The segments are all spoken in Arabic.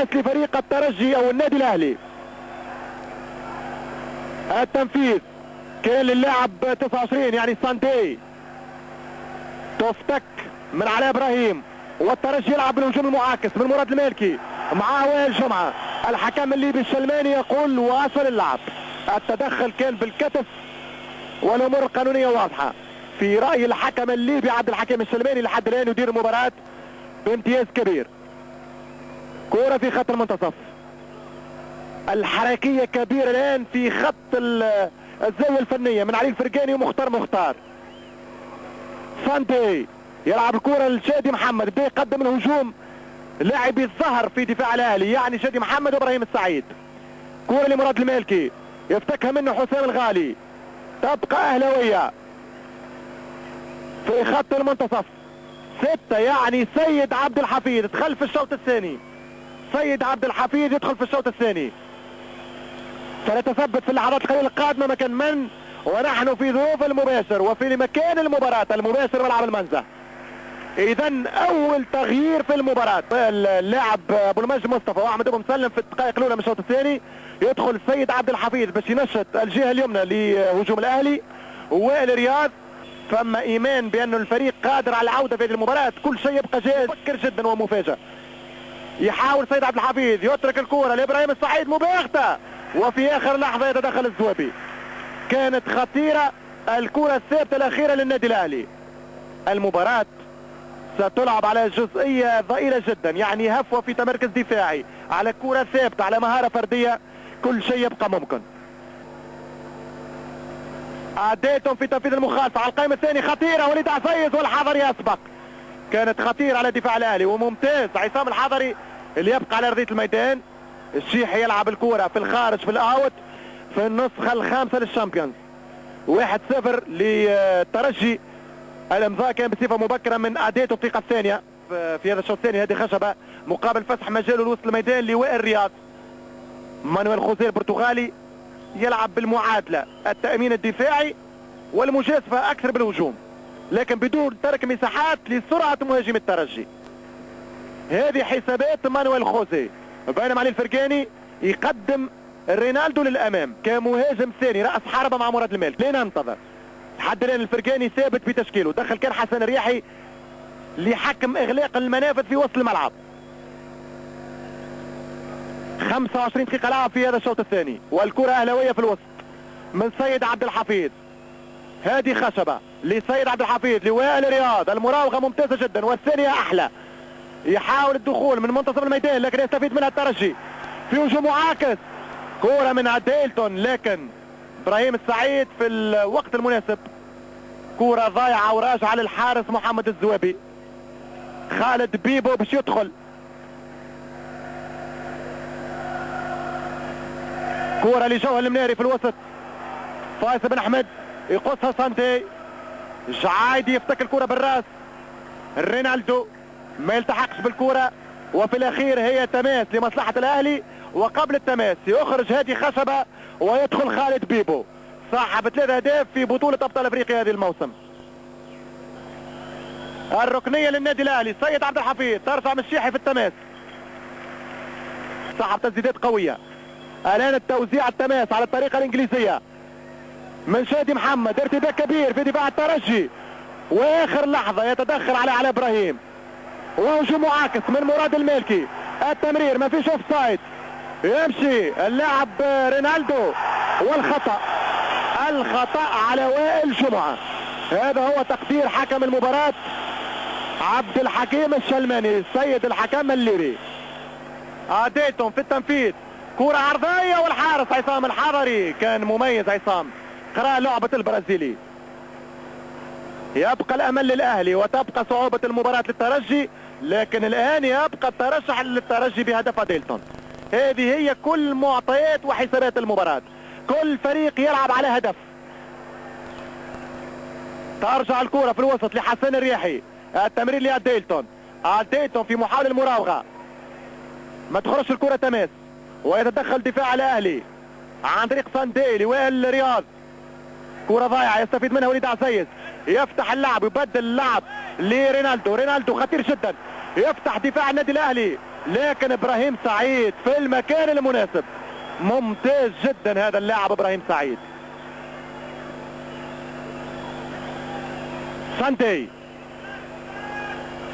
تماس لفريق الترجي او النادي الاهلي. التنفيذ كان للاعب 29 يعني سانتي، تفتك من علاء ابراهيم، والترجي يلعب بالهجوم المعاكس من مراد المالكي معاه وائل جمعه. الحكم الليبي الشلماني يقول واصل اللعب. التدخل كان بالكتف والامور القانونيه واضحه. في راي الحكم الليبي عبد الحكيم الشلماني لحد الان يدير المباراه بامتياز كبير. كرة في خط المنتصف، الحركيه كبيره الان في خط الزاويه الفنيه من علي الفرقاني ومختار. سانتي يلعب الكرة لشادي محمد، بدا يقدم الهجوم لاعبي الظهر في دفاع الاهلي يعني شادي محمد وابراهيم السعيد. كرة لمراد المالكي يفتكها منه حسام الغالي، تبقى اهلاويه في خط المنتصف. 6 يعني سيد عبد الحفيظ دخل في الشوط الثاني. سيد عبد الحفيظ يدخل في الشوط الثاني، سنتثبت في اللحظات القليله القادمه مكان من، ونحن في ظروف المباشر وفي مكان المباراه المباشر ملعب المنزه. اذا اول تغيير في المباراه اللاعب ابو المجد مصطفى واحمد ابو مسلم في الدقائق الاولى من الشوط الثاني. يدخل السيد عبد الحفيظ باش ينشط الجهه اليمنى لهجوم الاهلي. وائل رياض فما ايمان بان الفريق قادر على العوده في هذه المباراه، كل شيء يبقى جاهز مفكر جدا ومفاجئ. يحاول سيد عبد الحفيظ يترك الكره لابراهيم السعيد مباغته، وفي اخر لحظه يتدخل الزوابي. كانت خطيره الكره الثابته الاخيره للنادي الاهلي. المباراه ستلعب على جزئيه ضئيله جدا، يعني هفوه في تمركز دفاعي، على كره ثابته، على مهاره فرديه، كل شيء يبقى ممكن. عديتم في تنفيذ المخالفه على القائم الثاني خطيره، وليد عزيز والحضري يسبق. كانت خطيره على دفاع الاهلي وممتاز عصام الحضري اللي يبقى على ارضيه الميدان. الشيحي يلعب الكره في الخارج في الاوت في النسخه الخامسه للشامبيونز. 1-0 للترجي. الامضاء كان بصفه مبكره من اديتو الدقيقه الثانيه في هذا الشوط الثاني. هذه خشبه مقابل فتح مجال الوسط الميدان لوائل رياض. مانويل خوزيه البرتغالي يلعب بالمعادله، التامين الدفاعي والمجازفه اكثر بالهجوم، لكن بدون ترك مساحات لسرعه مهاجم الترجي. هذه حسابات مانويل خوزيه. بينما علي الفرقاني يقدم رينالدو للامام كمهاجم ثاني راس حربه مع مراد المالك. لننتظر لحد الان. الفرقاني ثابت بتشكيله، دخل كان حسن الرياحي لحكم اغلاق المنافذ في وسط الملعب. 25 دقيقه لعب في هذا الشوط الثاني، والكره اهلاويه في الوسط من سيد عبد الحفيظ. هذه خشبه لسيد عبد الحفيظ لوائل رياض، المراوغه ممتازه جدا والثانيه احلى. يحاول الدخول من منتصف الميدان لكن يستفيد منها الترجي في هجوم معاكس. كرة من عديلتون لكن ابراهيم السعيد في الوقت المناسب. كرة ضايعة وراجعة للحارس محمد الزوابي. خالد بيبو باش يدخل. كرة لجوهر المناري في الوسط. فايز بن احمد يقصها سانتي. جعايدي يفتك الكرة بالراس. رينالدو ما يلتحقش بالكرة، وفي الاخير هي تماس لمصلحة الاهلي. وقبل التماس يخرج هادي خشبة ويدخل خالد بيبو صاحب 3 اهداف في بطولة ابطال افريقيا هذه الموسم. الركنية للنادي الاهلي. سيد عبد الحفيظ ترفع من الشيحي في التماس، صاحب تسديدات قوية. الان التوزيع التماس على الطريقة الانجليزية من شادي محمد. ارتباك كبير في دفاع الترجي، واخر لحظة يتدخل على ابراهيم، وهجوم معاكس من مراد المالكي. التمرير ما فيش اوف سايد، يمشي اللاعب رينالدو، والخطأ على وائل جمعة. هذا هو تقدير حكم المباراة عبد الحكيم الشلماني السيد الحكم الليبي. عديتم في التنفيذ، كرة عرضية والحارس عصام الحضري كان مميز. عصام قرأ لعبة البرازيلي. يبقى الامل للاهلي وتبقى صعوبة المباراة للترجي، لكن الان يبقى الترشح للترجي بهدف عديلتون. هذه هي كل معطيات وحسابات المباراة، كل فريق يلعب على هدف. ترجع الكرة في الوسط لحسن الرياحي. التمرير لعديلتون. عديلتون في محاولة المراوغة، ما تخرجش الكرة تماس، ويتدخل دفاع الاهلي عن طريق ساندي لوائل رياض. كرة ضايعة يستفيد منها وليد عزيز، يفتح اللعب، يبدل اللعب لرينالدو. رينالدو خطير جدا، يفتح دفاع النادي الاهلي لكن ابراهيم سعيد في المكان المناسب. ممتاز جدا هذا اللاعب ابراهيم سعيد. سانتي،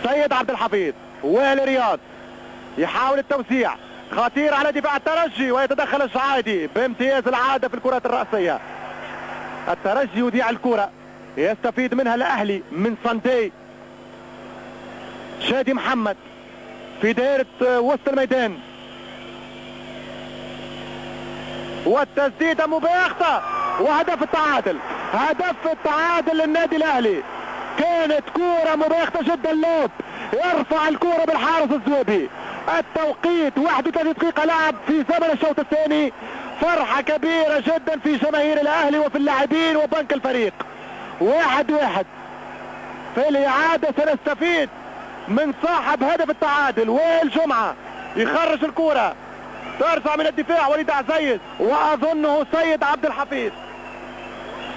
سيد عبد الحفيظ، وائل رياض يحاول التوسيع، خطير على دفاع الترجي ويتدخل الشعايدي بامتياز العادة في الكرات الرأسية. الترجي يذيع الكرة، يستفيد منها الأهلي من سانتي. شادي محمد في دائرة وسط الميدان، والتسديدة مباغتة وهدف التعادل. هدف التعادل للنادي الأهلي. كانت كرة مباغتة جدا، لوب يرفع الكرة بالحارس الزويبي. التوقيت 31 دقيقة لعب في زمن الشوط الثاني. فرحة كبيرة جدا في جماهير الأهلي وفي اللاعبين وبنك الفريق. 1-1 في الإعادة. سنستفيد من صاحب هدف التعادل وائل جمعة، يخرج الكرة ترجع من الدفاع وليد عزيز، وأظنه سيد عبد الحفيظ.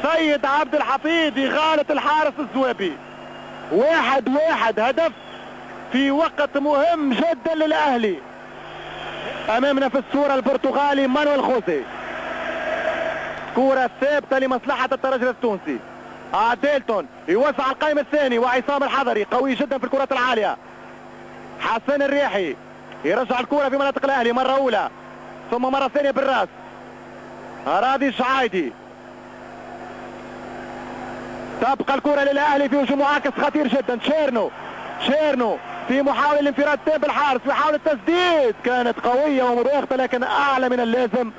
سيد عبد الحفيظ يغالط الحارس الزويبي. 1-1 هدف في وقت مهم جدا للأهلي. أمامنا في الصورة البرتغالي مانويل خوسي. كرة ثابتة لمصلحة الترجي التونسي. ديلتون يوسع القائم الثاني، وعصام الحضري قوي جدا في الكرات العالية. حسن الريحي يرجع الكرة في مناطق الأهلي مرة أولى ثم مرة ثانية بالراس. راضي الشعايدي. تبقى الكرة للأهلي في هجوم معاكس خطير جدا. شيرنو في محاولة الانفراد تام بالحارس، يحاول التسديد، كانت قوية ومباغتة لكن أعلى من اللازم.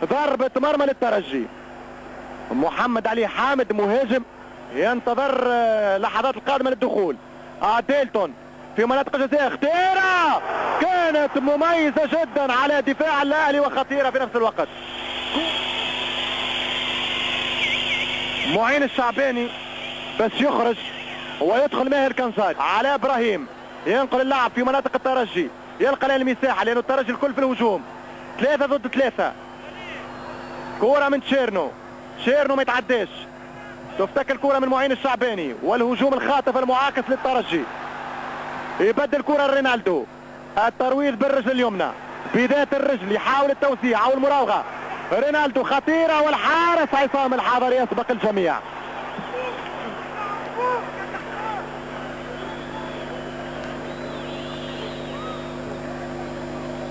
ضربة مرمى للترجي. محمد علي حامد مهاجم ينتظر لحظات القادمة للدخول. ديلتون في مناطق الجزاء، خطيرة كانت مميزة جدا على دفاع الأهلي وخطيرة في نفس الوقت. معين الشعباني بس يخرج ويدخل ماهر كنزاي على ابراهيم، ينقل اللعب في مناطق الترجي، يلقى له المساحه لانه الترجي الكل في الهجوم 3 ضد 3. كوره من شيرنو ما يتعداش، تفتك الكوره من معين الشعباني والهجوم الخاطف المعاكس للترجي. يبدل كوره رينالدو، الترويض بالرجل اليمنى بذات الرجل، يحاول التوسيع او المراوغه. رينالدو خطيره والحارس عصام الحضري يسبق الجميع.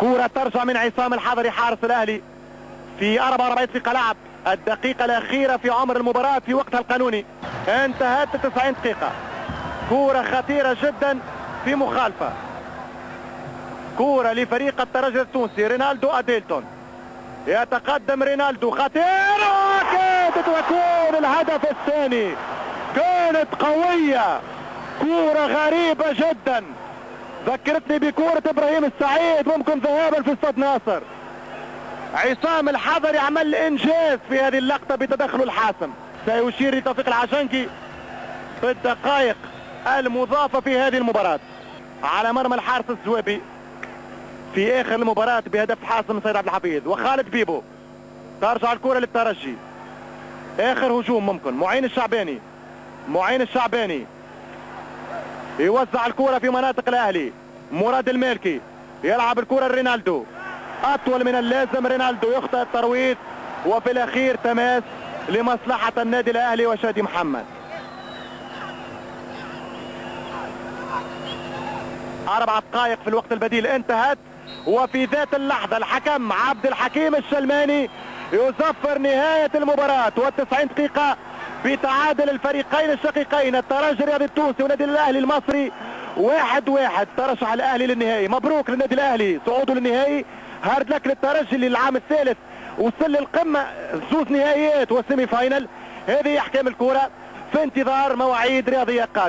كرة ترجع من عصام الحضري حارس الأهلي في 44 دقيقة لعب، الدقيقة الأخيرة في عمر المباراة في وقتها القانوني. انتهت 90 دقيقة. كرة خطيرة جدا في مخالفة. كرة لفريق الترجي التونسي. رينالدو أديلتون يتقدم. رينالدو خطيرة، كانت تكون الهدف الثاني. كانت قوية، كرة غريبة جدا، ذكرتني بكرة ابراهيم السعيد ممكن ذهابا في استاد ناصر. عصام الحضري عمل انجاز في هذه اللقطة بتدخله الحاسم. سيشير لتوفيق العشنقي في الدقائق المضافة في هذه المباراة على مرمى الحارس الزويبي في اخر المباراة بهدف حاسم من سيد عبد الحفيظ. وخالد بيبو، ترجع الكرة للترجي. اخر هجوم ممكن. معين الشعباني يوزع الكرة في مناطق الأهلي. مراد المالكي يلعب الكرة لرينالدو، أطول من اللازم. رينالدو يخطئ الترويض، وفي الأخير تماس لمصلحة النادي الأهلي وشادي محمد. 4 دقائق في الوقت البديل انتهت، وفي ذات اللحظة الحكم عبد الحكيم الشلماني يصفر نهاية المباراة و90 دقيقة بتعادل الفريقين الشقيقين الترجي الرياضي التونسي والنادي الاهلي المصري 1-1. ترشح الاهلي للنهائي. مبروك للنادي الاهلي صعوده للنهائي. هارد لك للترجي اللي العام الثالث وصل للقمة، 2 نهائيات والسيمي فاينل. هذه احكام الكرة في انتظار مواعيد رياضية قادمة.